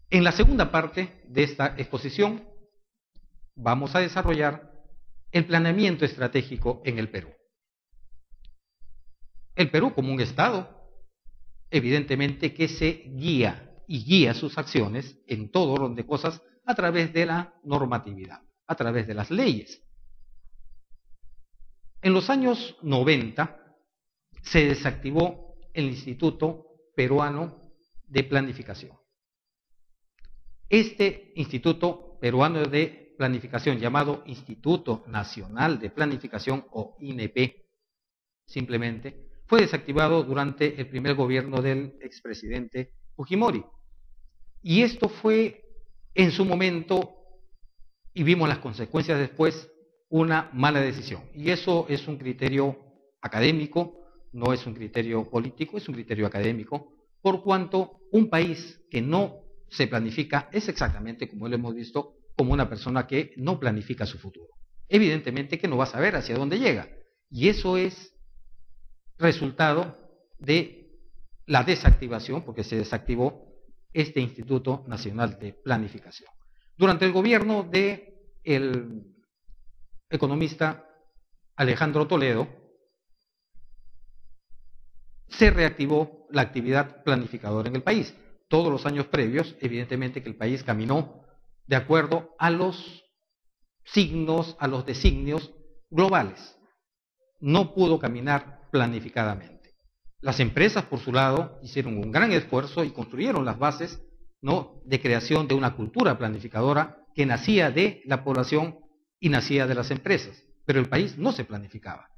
En la segunda parte de esta exposición vamos a desarrollar el planeamiento estratégico en el Perú. El Perú como un Estado, evidentemente que se guía y guía sus acciones en todo orden de cosas a través de la normatividad, a través de las leyes. En los años 90 se desactivó el Instituto Peruano de Planificación. Este Instituto Peruano de Planificación, llamado Instituto Nacional de Planificación o INP, simplemente, fue desactivado durante el primer gobierno del expresidente Fujimori. Y esto fue, en su momento, y vimos las consecuencias después, una mala decisión. Y eso es un criterio académico, no es un criterio político, es un criterio académico, por cuanto un país que no se planifica es exactamente, como lo hemos visto, como una persona que no planifica su futuro. Evidentemente que no va a saber hacia dónde llega. Y eso es resultado de la desactivación, porque se desactivó este Instituto Nacional de Planificación. Durante el gobierno del economista Alejandro Toledo, se reactivó la actividad planificadora en el país. Todos los años previos, evidentemente que el país caminó de acuerdo a los signos, a los designios globales. No pudo caminar planificadamente. Las empresas, por su lado, hicieron un gran esfuerzo y construyeron las bases, ¿no?, de creación de una cultura planificadora que nacía de la población y nacía de las empresas, pero el país no se planificaba.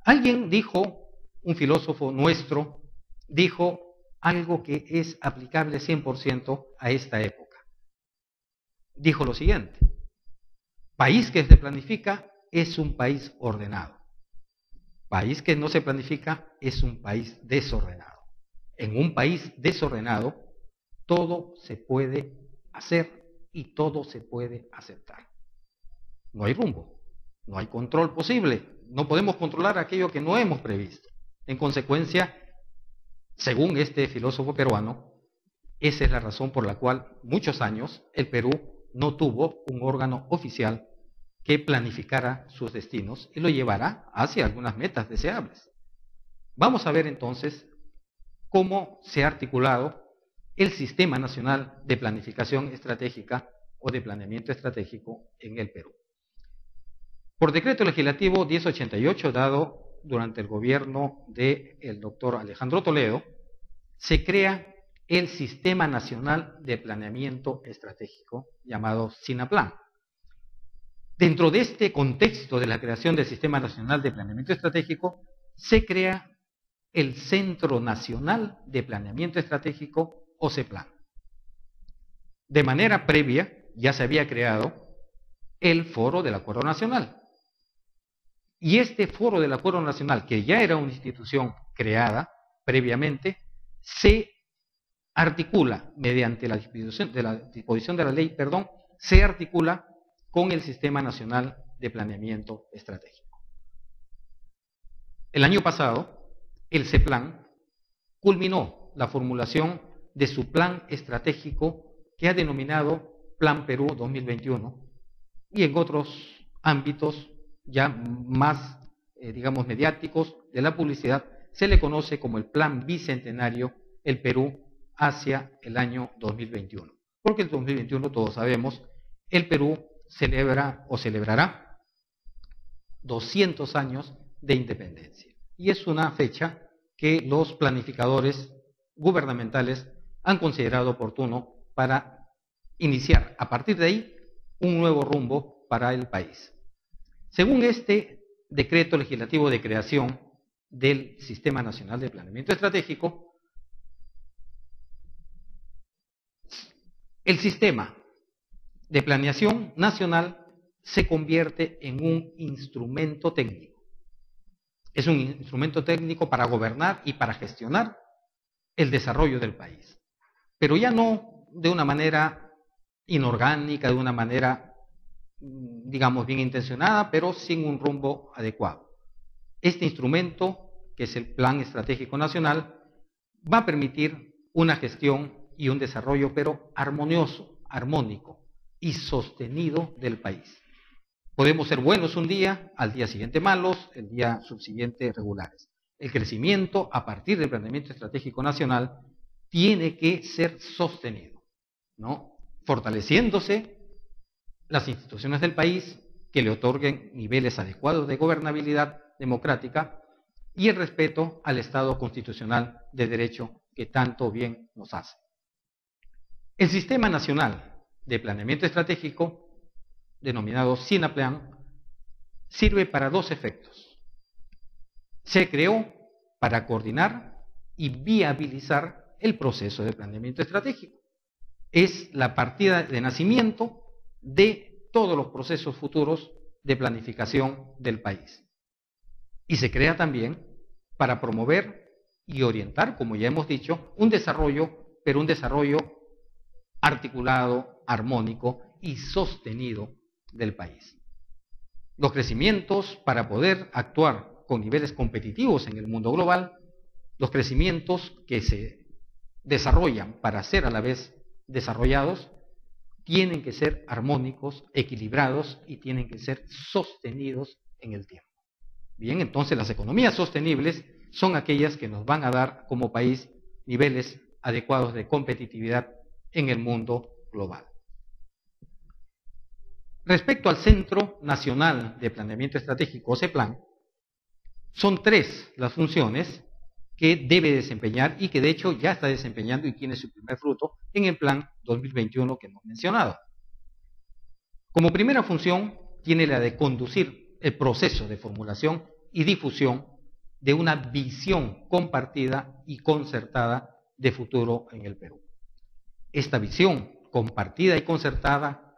Alguien dijo, un filósofo nuestro, dijo algo que es aplicable 100% a esta época. Dijo lo siguiente: país que se planifica es un país ordenado. País que no se planifica es un país desordenado. En un país desordenado, todo se puede hacer y todo se puede aceptar. No hay rumbo, no hay control posible, no podemos controlar aquello que no hemos previsto. En consecuencia, según este filósofo peruano, esa es la razón por la cual muchos años el Perú no tuvo un órgano oficial que planificara sus destinos y lo llevará hacia algunas metas deseables. Vamos a ver entonces cómo se ha articulado el Sistema Nacional de Planificación Estratégica o de Planeamiento Estratégico en el Perú. Por decreto legislativo 1088, dado durante el gobierno del doctor Alejandro Toledo, se crea el Sistema Nacional de Planeamiento Estratégico, llamado SINAPLAN. Dentro de este contexto de la creación del Sistema Nacional de Planeamiento Estratégico, se crea el Centro Nacional de Planeamiento Estratégico, o CEPLAN. De manera previa, ya se había creado el Foro del Acuerdo Nacional. Y este Foro del Acuerdo Nacional, que ya era una institución creada previamente, se articula mediante la disposición de la ley, se articula con el Sistema Nacional de Planeamiento Estratégico. El año pasado, el CEPLAN culminó la formulación de su plan estratégico que ha denominado Plan Perú 2021 y en otros ámbitos ya más, digamos, mediáticos de la publicidad, se le conoce como el Plan Bicentenario El Perú hacia el año 2021. Porque el 2021, todos sabemos, el Perú celebra o celebrará 200 años de independencia. Y es una fecha que los planificadores gubernamentales han considerado oportuno para iniciar, a partir de ahí, un nuevo rumbo para el país. Según este decreto legislativo de creación del Sistema Nacional de Planeamiento Estratégico, el sistema de planeación nacional se convierte en un instrumento técnico. Es un instrumento técnico para gobernar y para gestionar el desarrollo del país. Pero ya no de una manera inorgánica, de una manera, digamos, bien intencionada, pero sin un rumbo adecuado. Este instrumento, que es el Plan Estratégico Nacional, va a permitir una gestión y un desarrollo, pero armonioso, armónico y sostenido del país. Podemos ser buenos un día, al día siguiente malos, el día subsiguiente regulares. El crecimiento a partir del planeamiento estratégico nacional tiene que ser sostenido, ¿no? Fortaleciéndose las instituciones del país que le otorguen niveles adecuados de gobernabilidad democrática y el respeto al Estado constitucional de derecho que tanto bien nos hace. El Sistema Nacional de Planeamiento Estratégico, denominado SINAPLAN, sirve para dos efectos. Se creó para coordinar y viabilizar el proceso de planeamiento estratégico. Es la partida de nacimiento de todos los procesos futuros de planificación del país. Y se crea también para promover y orientar, como ya hemos dicho, un desarrollo, pero un desarrollo articulado, armónico y sostenido del país. Los crecimientos para poder actuar con niveles competitivos en el mundo global, los crecimientos que se desarrollan para ser a la vez desarrollados, tienen que ser armónicos, equilibrados y tienen que ser sostenidos en el tiempo. Bien, entonces las economías sostenibles son aquellas que nos van a dar como país niveles adecuados de competitividad en el mundo global. Respecto al Centro Nacional de Planeamiento Estratégico, CEPLAN, son 3 las funciones que debe desempeñar y que de hecho ya está desempeñando y tiene su primer fruto en el Plan 2021 que hemos mencionado. Como primera función, tiene la de conducir el proceso de formulación y difusión de una visión compartida y concertada de futuro en el Perú. Esta visión compartida y concertada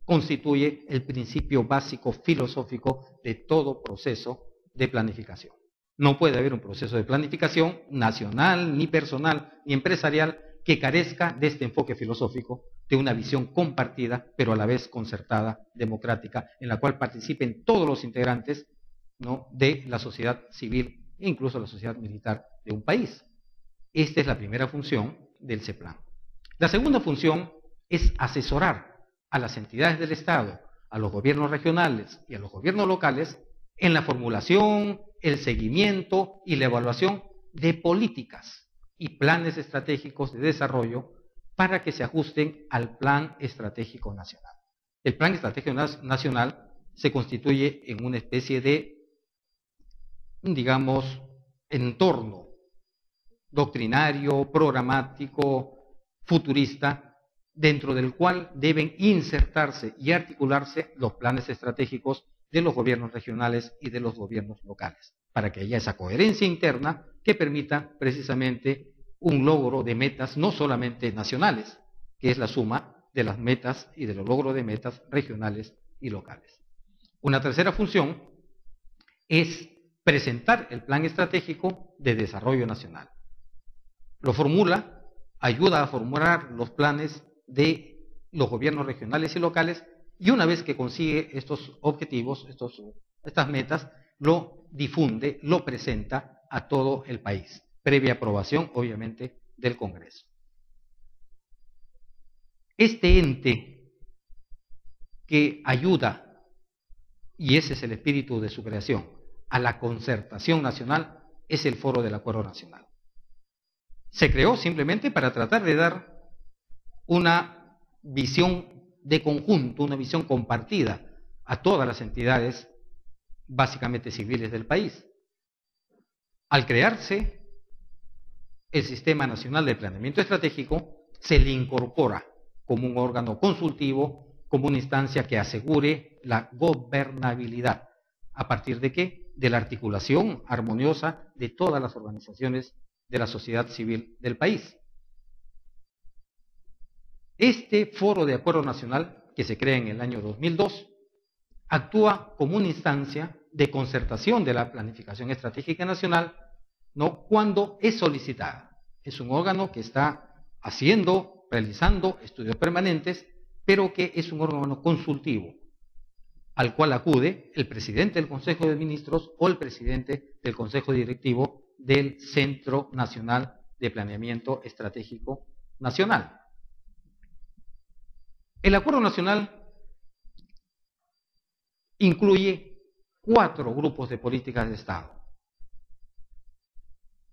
constituye el principio básico filosófico de todo proceso de planificación. No puede haber un proceso de planificación nacional, ni personal, ni empresarial que carezca de este enfoque filosófico, de una visión compartida, pero a la vez concertada, democrática, en la cual participen todos los integrantes, ¿no?, de la sociedad civil e incluso la sociedad militar de un país. Esta es la primera función del CEPLAN. La segunda función es asesorar a las entidades del Estado, a los gobiernos regionales y a los gobiernos locales en la formulación, el seguimiento y la evaluación de políticas y planes estratégicos de desarrollo para que se ajusten al Plan Estratégico Nacional. El Plan Estratégico Nacional se constituye en una especie de, digamos, entorno doctrinario, programático, futurista, dentro del cual deben insertarse y articularse los planes estratégicos de los gobiernos regionales y de los gobiernos locales, para que haya esa coherencia interna que permita precisamente un logro de metas no solamente nacionales, que es la suma de las metas y de los logros de metas regionales y locales. Una tercera función es presentar el plan estratégico de desarrollo nacional. Lo formula, ayuda a formular los planes de los gobiernos regionales y locales, y una vez que consigue estos objetivos, estas metas, lo difunde, lo presenta a todo el país, previa aprobación, obviamente, del Congreso. Este ente que ayuda, y ese es el espíritu de su creación, a la concertación nacional, es el Foro del Acuerdo Nacional. Se creó simplemente para tratar de dar una visión de conjunto, una visión compartida a todas las entidades básicamente civiles del país. Al crearse el Sistema Nacional de Planeamiento Estratégico, se le incorpora como un órgano consultivo, como una instancia que asegure la gobernabilidad. ¿A partir de qué? De la articulación armoniosa de todas las organizaciones de la sociedad civil del país. Este Foro de Acuerdo Nacional, que se crea en el año 2002, actúa como una instancia de concertación de la planificación estratégica nacional, ¿no?, cuando es solicitada. Es un órgano que está realizando estudios permanentes, pero que es un órgano consultivo, al cual acude el presidente del Consejo de Ministros o el presidente del Consejo Directivo del Centro Nacional de Planeamiento Estratégico nacional. El acuerdo nacional incluye 4 grupos de políticas de Estado.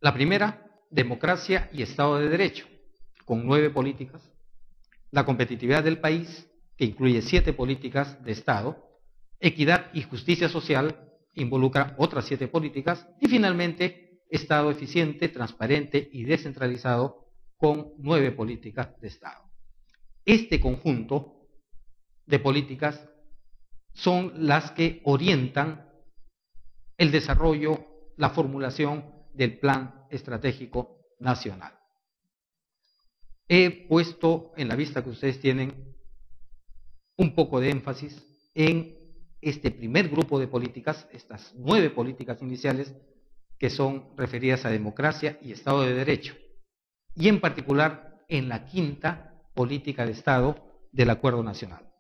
La primera, democracia y Estado de Derecho, con 9 políticas. La competitividad del país, que incluye 7 políticas de Estado. Equidad y justicia social, involucra otras 7 políticas. Y finalmente, Estado eficiente, transparente y descentralizado, con 9 políticas de Estado. Este conjunto de políticas son las que orientan el desarrollo, la formulación del Plan Estratégico Nacional. He puesto en la vista que ustedes tienen un poco de énfasis en este primer grupo de políticas, estas 9 políticas iniciales que son referidas a democracia y Estado de Derecho, y en particular en la 5ª política de Estado del Acuerdo Nacional.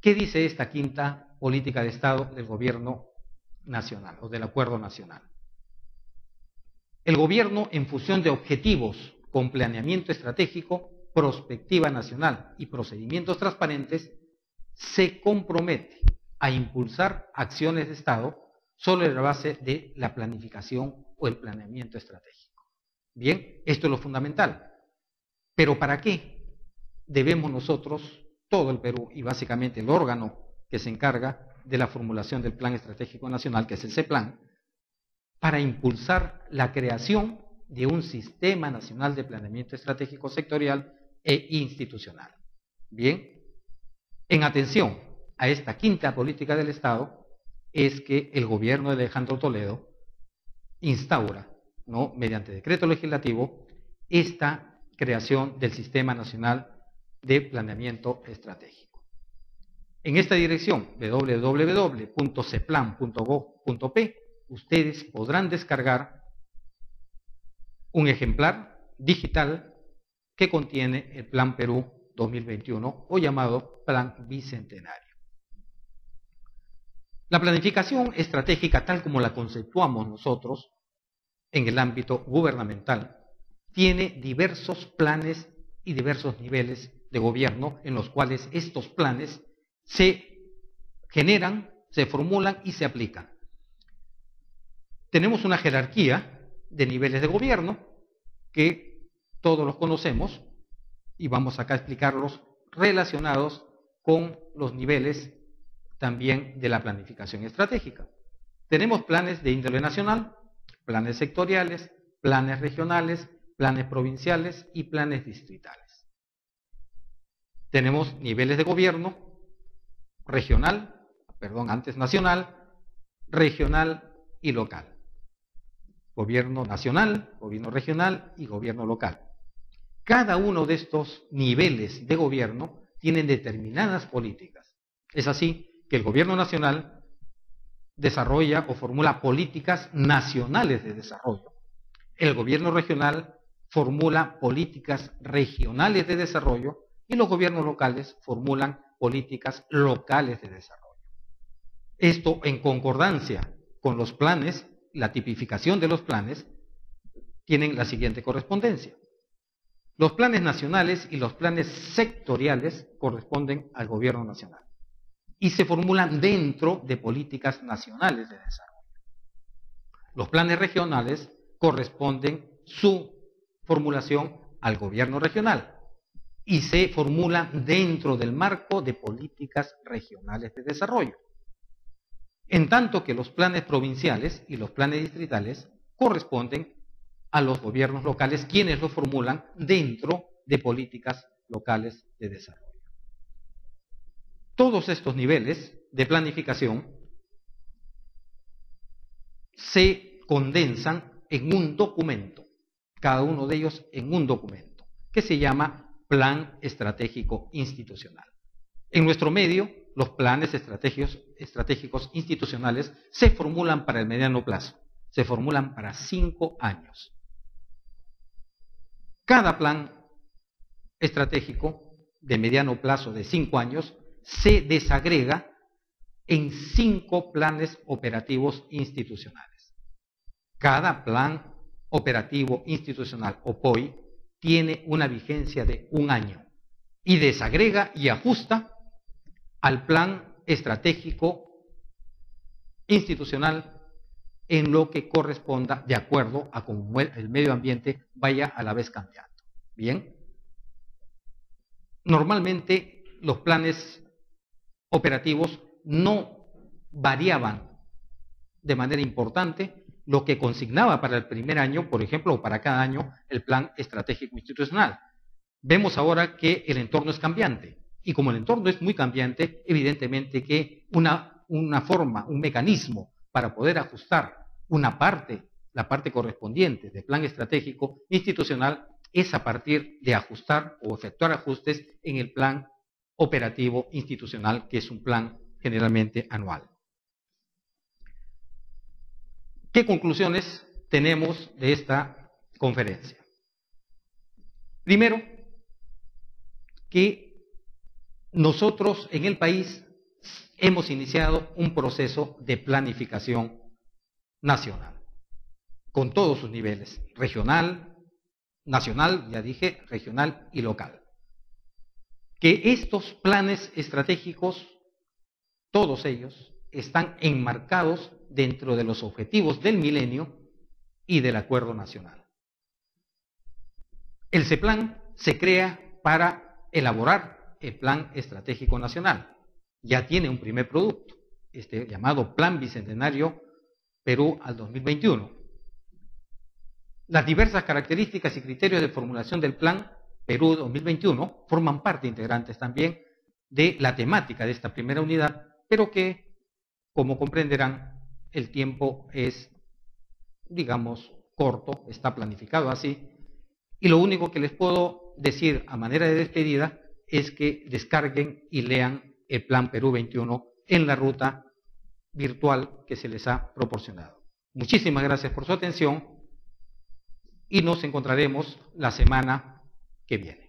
¿Qué dice esta 5ª política de Estado del Gobierno Nacional o del Acuerdo Nacional? El gobierno, en función de objetivos con planeamiento estratégico, prospectiva nacional y procedimientos transparentes, se compromete a impulsar acciones de Estado sobre la base de la planificación o el planeamiento estratégico. Bien, esto es lo fundamental. ¿Pero para qué debemos nosotros, todo el Perú y básicamente el órgano que se encarga de la formulación del Plan Estratégico Nacional, que es el CEPLAN, para impulsar la creación de un Sistema Nacional de Planeamiento Estratégico Sectorial e Institucional? Bien, en atención a esta 5ª política del Estado, es que el gobierno de Alejandro Toledo instaura, mediante decreto legislativo, esta creación del Sistema Nacional de Planeamiento Estratégico. En esta dirección, www.ceplan.gov.p, ustedes podrán descargar un ejemplar digital que contiene el Plan Perú 2021 o llamado Plan Bicentenario. La planificación estratégica, tal como la conceptuamos nosotros en el ámbito gubernamental, tiene diversos planes y diversos niveles de gobierno en los cuales estos planes se generan, se formulan y se aplican. Tenemos una jerarquía de niveles de gobierno que todos los conocemos y vamos acá a explicarlos relacionados con los niveles también de la planificación estratégica. Tenemos planes de índole nacional, planes sectoriales, planes regionales, planes provinciales y planes distritales. Tenemos niveles de gobierno nacional, regional y local. Gobierno nacional, gobierno regional y gobierno local. Cada uno de estos niveles de gobierno tienen determinadas políticas. Es así que el gobierno nacional desarrolla o formula políticas nacionales de desarrollo. El gobierno regional formula políticas regionales de desarrollo y los gobiernos locales formulan políticas locales de desarrollo. Esto en concordancia con los planes, la tipificación de los planes, tienen la siguiente correspondencia. Los planes nacionales y los planes sectoriales corresponden al gobierno nacional y se formulan dentro de políticas nacionales de desarrollo. Los planes regionales corresponden su formulación al gobierno regional y se formulan dentro del marco de políticas regionales de desarrollo. En tanto que los planes provinciales y los planes distritales corresponden a los gobiernos locales, quienes los formulan dentro de políticas locales de desarrollo. Todos estos niveles de planificación se condensan en un documento, cada uno de ellos en un documento, que se llama Plan Estratégico Institucional. En nuestro medio, los planes estratégicos institucionales se formulan para el mediano plazo, se formulan para 5 años. Cada plan estratégico de mediano plazo de 5 años se desagrega en 5 planes operativos institucionales. Cada plan operativo institucional o POI tiene una vigencia de 1 año y desagrega y ajusta al plan estratégico institucional en lo que corresponda de acuerdo a cómo el medio ambiente vaya a la vez cambiando. Bien, normalmente los planes operativos no variaban de manera importante lo que consignaba para el primer año, por ejemplo, o para cada año, el plan estratégico institucional. Vemos ahora que el entorno es cambiante, y como el entorno es muy cambiante, evidentemente que una forma, un mecanismo para poder ajustar una parte, la parte correspondiente del plan estratégico institucional, es a partir de ajustar o efectuar ajustes en el plan operativo institucional, que es un plan generalmente anual. ¿Qué conclusiones tenemos de esta conferencia? Primero, que nosotros en el país hemos iniciado un proceso de planificación nacional, con todos sus niveles, regional, nacional, ya dije, regional y local. Que estos planes estratégicos, todos ellos, están enmarcados dentro de los objetivos del milenio y del Acuerdo Nacional. El CEPLAN se crea para elaborar el Plan Estratégico Nacional. Ya tiene un primer producto, llamado Plan Bicentenario Perú al 2021. Las diversas características y criterios de formulación del Plan Perú 2021 forman parte integrantes también de la temática de esta primera unidad, pero que, como comprenderán, el tiempo es, digamos, corto, está planificado así, y lo único que les puedo decir a manera de despedida es que descarguen y lean el Plan Perú 21 en la ruta virtual que se les ha proporcionado. Muchísimas gracias por su atención y nos encontraremos la semana que viene.